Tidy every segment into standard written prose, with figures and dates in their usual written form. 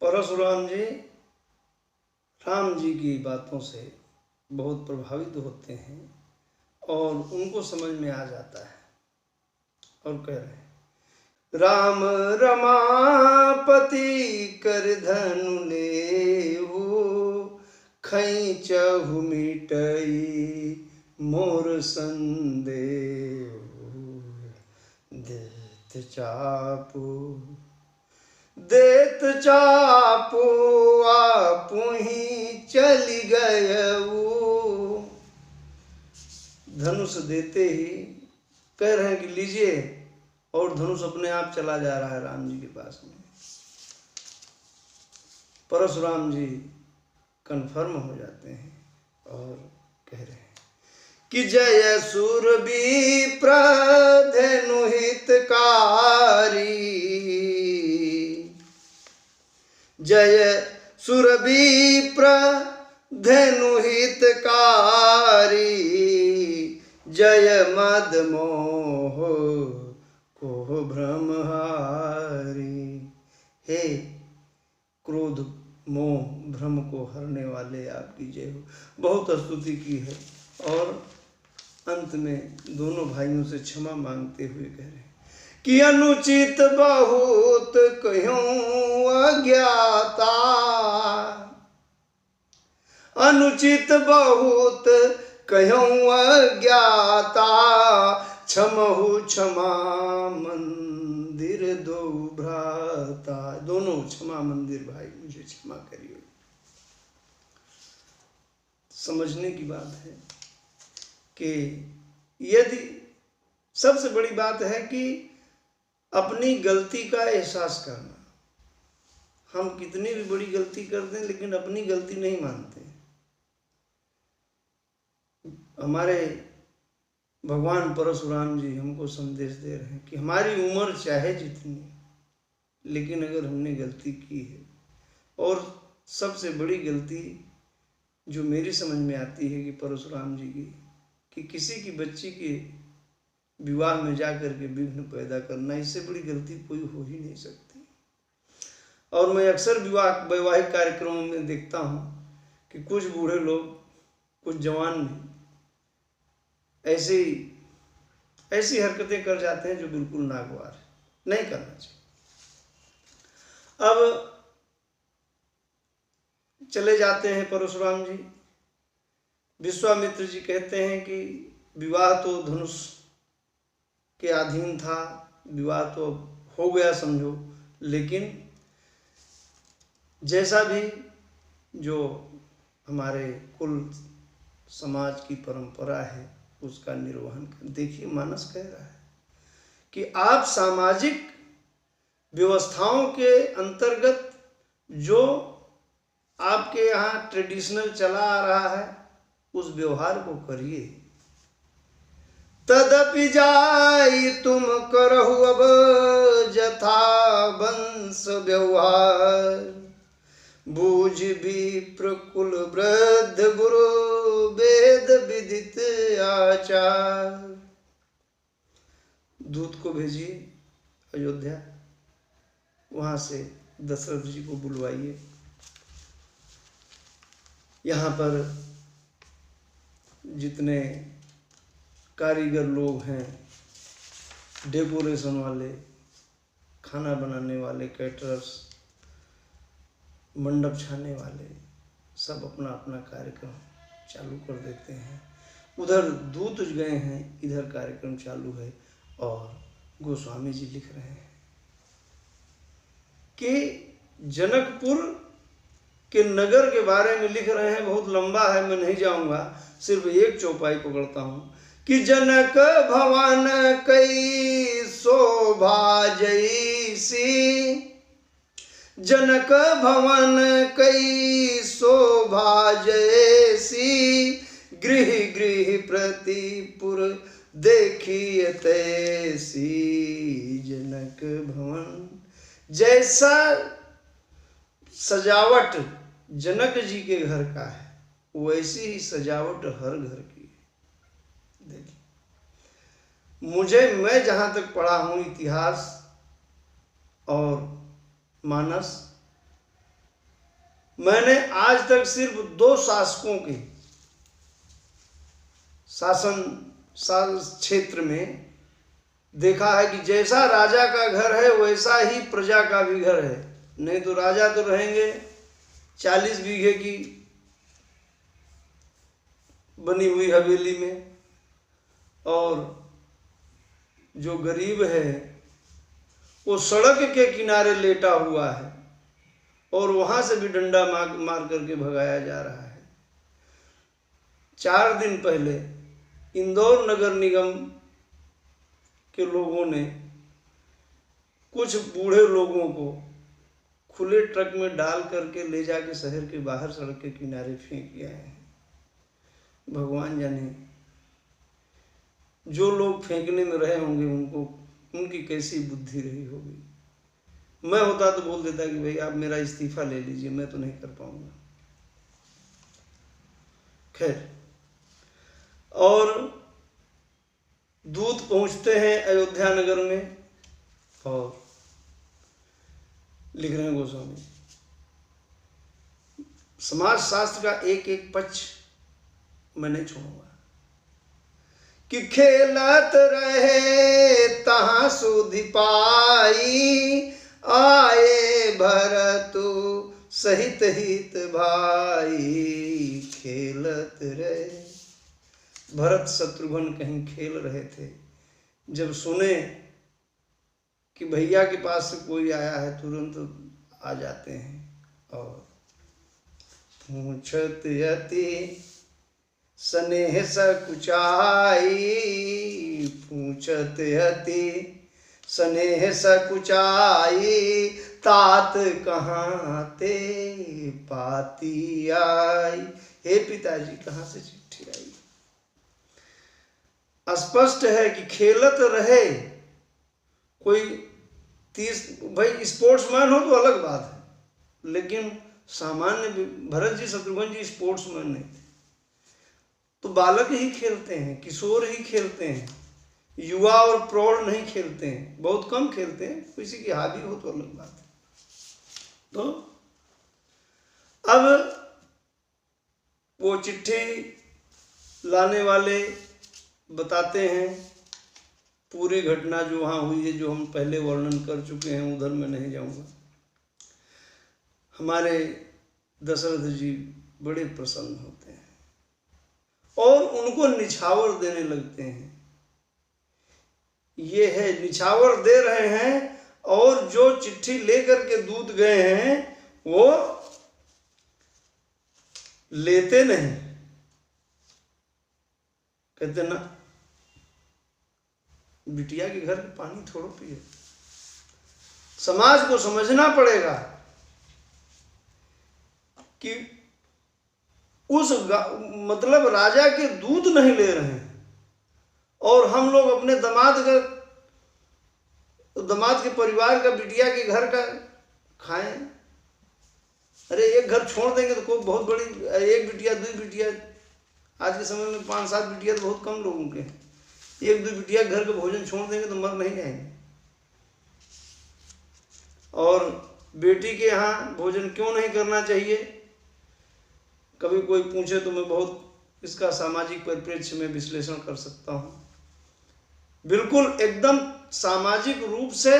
परशुराम जी राम जी की बातों से बहुत प्रभावित होते हैं और उनको समझ में आ जाता है और कह रहे हैं, राम रमापति कर धनु लेहु, खैचहु मिटई मोर संदेहु। देत चापू आपुही चली गयऊ। धनुष देते ही कह रहे हैं कि लीजिए, और धनुष अपने आप चला जा रहा है राम जी के पास में। परशुराम जी कन्फर्म हो जाते हैं और कह रहे हैं कि जय सुरवीप्र धेनु हितकारी, जय सुरवीप्र धेनु हितकारी, जय मद मोह को भ्रमहारी। हे क्रोध मोह भ्रम को हरने वाले आपकी जय हो। बहुत स्तुति की है और अंत में दोनों भाइयों से क्षमा मांगते हुए कह रहे हैं कि अनुचित बहुत कह्यूं अज्ञाता, अनुचित बहुत कह्यूं अज्ञाता, क्षमहु क्षमा मंदिर दो भ्राता। दोनों क्षमा मंदिर भाई, मुझे क्षमा करिए। समझने की बात है कि यदि सबसे बड़ी बात है कि अपनी गलती का एहसास करना। हम कितनी भी बड़ी गलती कर दें लेकिन अपनी गलती नहीं मानते। हमारे भगवान परशुराम जी हमको संदेश दे रहे हैं कि हमारी उम्र चाहे जितनी, लेकिन अगर हमने गलती की है, और सबसे बड़ी गलती जो मेरी समझ में आती है कि परशुराम जी की, कि किसी की बच्ची के विवाह में जाकर के विघ्न पैदा करना, इससे बड़ी गलती कोई हो ही नहीं सकती। और मैं अक्सर वैवाहिक कार्यक्रमों में देखता हूँ कि कुछ बूढ़े लोग, कुछ जवान ऐसी हरकतें कर जाते हैं जो बिल्कुल नागवार है, नहीं करना चाहिए। अब चले जाते हैं परशुराम जी। विश्वामित्र जी कहते हैं कि विवाह तो धनुष के अधीन था, विवाह तो हो गया समझो, लेकिन जैसा भी जो हमारे कुल समाज की परंपरा है उसका निर्वहन कर। देखिए मानस कह रहा है कि आप सामाजिक व्यवस्थाओं के अंतर्गत जो आपके यहाँ ट्रेडिशनल चला आ रहा है उस व्यवहार को करिए। तदपि जाई तुम करहु अब जथा वंश व्यवहार, बूझ भी प्रकुल वृद्ध गुरु वेद विदित आचार। दूत को भेजिए अयोध्या, वहां से दशरथ जी को बुलवाइए। यहाँ पर जितने कारीगर लोग हैं, डेकोरेशन वाले, खाना बनाने वाले, कैटरर्स, मंडप छाने वाले, सब अपना अपना कार्यक्रम चालू कर देते हैं। उधर दूत गए हैं, इधर कार्यक्रम चालू है। और गोस्वामी जी लिख रहे हैं कि जनकपुर के नगर के बारे में लिख रहे हैं। बहुत लंबा है, मैं नहीं जाऊंगा, सिर्फ एक चौपाई पकड़ता हूं कि जनक भवन कई शोभा जैसी, जनक भवन कई शोभा जैसी, गृह गृह प्रतिपुर देखिए तैसी। जनक भवन जैसा सजावट जनक जी के घर का है, वैसी ही सजावट हर घर की है। देखिए, मैं जहां तक पढ़ा हूं इतिहास और मानस, मैंने आज तक सिर्फ 2 शासकों के शासन क्षेत्र में देखा है कि जैसा राजा का घर है वैसा ही प्रजा का भी घर है। नहीं तो राजा तो रहेंगे 40 बीघे की बनी हुई हवेली में, और जो गरीब है वो सड़क के किनारे लेटा हुआ है और वहां से भी डंडा मार करके भगाया जा रहा है। 4 दिन पहले इंदौर नगर निगम के लोगों ने कुछ बूढ़े लोगों को खुले ट्रक में डाल करके ले जाके शहर के बाहर सड़क के किनारे फेंक दिया है। भगवान जाने जो लोग फेंकने में रहे होंगे उनकी कैसी बुद्धि रही होगी। मैं होता तो बोल देता कि भाई आप मेरा इस्तीफा ले लीजिए, मैं तो नहीं कर पाऊंगा। खैर, और दूत पहुंचते हैं अयोध्या नगर में और लिख रहे हैं गोस्वामी, समाज शास्त्र का एक एक पक्ष मैं नहीं छोड़ूंगा कि खेलत रहे तहां सुधि पाई, आए भरतु सहित हित भाई। खेलत रहे, भरत शत्रुघ्न कहीं खेल रहे थे, जब सुने कि भैया के पास से कोई आया है तुरंत आ जाते हैं और पूछत यति स्नेह सकुचाई, पूछत यति स्नेह सकुचाई, तात कहाँ ते पाती आई। हे पिताजी कहाँ से चिट्ठी आई। स्पष्ट है कि खेलत रहे कोई 30, भाई स्पोर्ट्समैन हो तो अलग बात है, लेकिन सामान्य भरत जी शत्रुघ्न जी स्पोर्ट्समैन नहीं थे, तो बालक ही खेलते हैं, किशोर ही खेलते हैं, युवा और प्रौढ़ नहीं खेलते हैं, बहुत कम खेलते हैं। किसी की हॉबी हो तो अलग बात है। तो अब वो चिट्ठी लाने वाले बताते हैं पूरी घटना जो वहाँ हुई है, जो हम पहले वर्णन कर चुके हैं, उधर मैं नहीं जाऊँगा। हमारे दशरथ जी बड़े प्रसन्न होते हैं और उनको निछावर देने लगते हैं। ये है निछावर दे रहे हैं, और जो चिट्ठी लेकर के दूत गए हैं वो लेते नहीं, कहते ना बिटिया के घर पानी थोड़ो पिए। समाज को समझना पड़ेगा कि उस मतलब राजा के दूध नहीं ले रहे हैं और हम लोग अपने दामाद के परिवार का बिटिया के घर का खाएं। अरे एक घर छोड़ देंगे तो कोई बहुत बड़ी, एक बिटिया 2 बिटिया, आज के समय में 5-7 बिटिया तो बहुत कम लोगों के हैं। 1-2 बिटिया घर का भोजन छोड़ देंगे तो मर नहीं जाएंगे। और बेटी के यहाँ भोजन क्यों नहीं करना चाहिए, कभी कोई पूछे तो मैं बहुत इसका सामाजिक परिप्रेक्ष्य में विश्लेषण कर सकता हूँ। बिल्कुल एकदम सामाजिक रूप से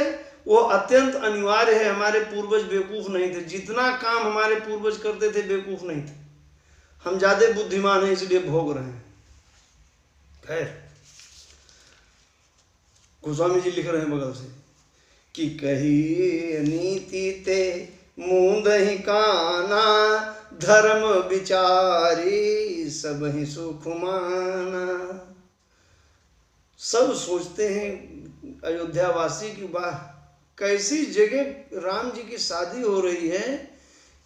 वो अत्यंत अनिवार्य है। हमारे पूर्वज बेवकूफ नहीं थे, जितना काम हमारे पूर्वज करते थे बेवकूफ नहीं थे। हम ज्यादा बुद्धिमान हैं इसलिए भोग रहे हैं। खैर, गोस्वामी जी लिख रहे हैं बगल से कि कही नीति ते मूंदहि काना, धर्म विचारी सब ही सुख माना। सब सोचते हैं अयोध्यावासी की, वाह कैसी जगह राम जी की शादी हो रही है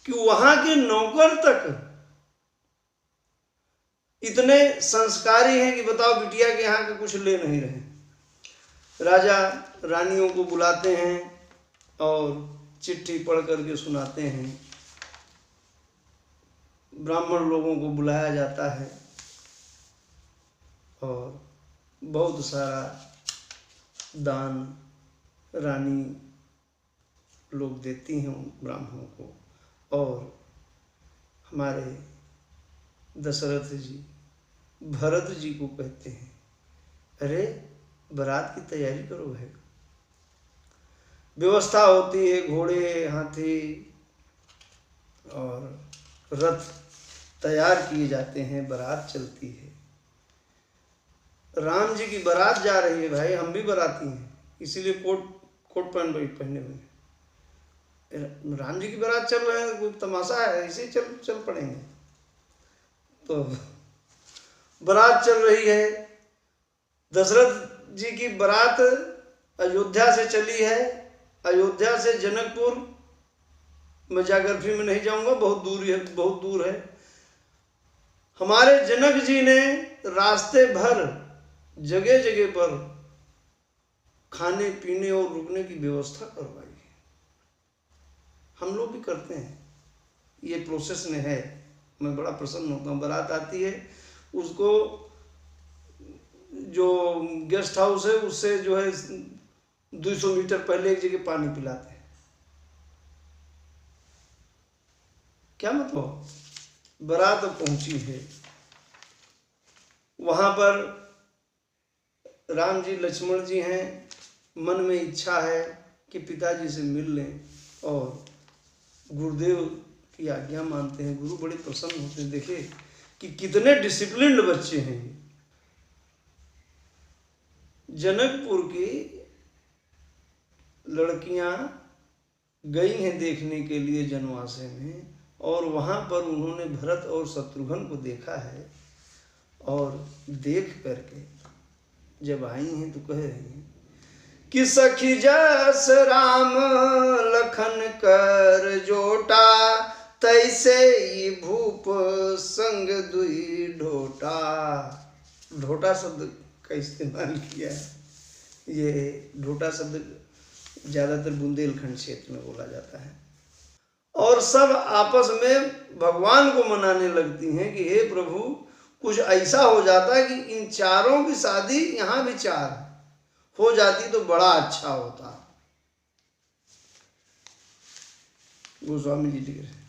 कि वहां के नौकर तक इतने संस्कारी हैं कि बताओ बिटिया के यहाँ का कुछ ले नहीं रहे। राजा रानियों को बुलाते हैं और चिट्ठी पढ़ करके सुनाते हैं। ब्राह्मण लोगों को बुलाया जाता है और बहुत सारा दान रानी लोग देती हैं ब्राह्मणों को, और हमारे दशरथ जी भरत जी को कहते हैं, अरे बारात की तैयारी करो भाई। व्यवस्था होती है, घोड़े, हाथी और रथ तैयार किए जाते हैं, बारात चलती है। राम जी की बारात जा रही है भाई, हम भी बाराती हैं, इसीलिए कोट पहने हुए। राम जी की बारात चल रहे हैं, कोई तमाशा है, ऐसे चल पड़ेंगे। तो बारात चल रही है, दशरथ जी की बारात अयोध्या से चली है। अयोध्या से जनकपुर, मैं ज्योग्राफी में नहीं जाऊंगा, बहुत दूर है। हमारे जनक जी ने रास्ते भर जगह जगह पर खाने पीने और रुकने की व्यवस्था करवाई है। हम लोग भी करते हैं, ये प्रोसेस में है। मैं बड़ा प्रसन्न होता हूँ। बारात आती है, उसको जो गेस्ट हाउस है उससे जो है 200 मीटर पहले एक जगह पानी पिलाते हैं। क्या मतलब, बारात पहुंची है, वहां पर राम जी लक्ष्मण जी हैं, मन में इच्छा है कि पिताजी से मिल लें और गुरुदेव की आज्ञा मानते हैं। गुरु बड़े प्रसन्न होते हैं। देखिए कि कितने डिसिप्लिन्ड बच्चे हैं। जनकपुर की लड़कियां गई हैं देखने के लिए जनवासे में, और वहां पर उन्होंने भरत और शत्रुघ्न को देखा है, और देख करके जब आई हैं तो कह रही हैं कि सखी जस राम लखन कर जोटा, तैसे ही भूप संग दुई ढोटा। ढोटा शब्द का इस्तेमाल किया है। ये ढोटा शब्द ज़्यादातर बुंदेलखंड क्षेत्र में बोला जाता है। और सब आपस में भगवान को मनाने लगती हैं कि हे प्रभु, कुछ ऐसा हो जाता है कि इन चारों की शादी, यहाँ भी 4 हो जाती तो बड़ा अच्छा होता। गोस्वामी जी लिख रहे हैं।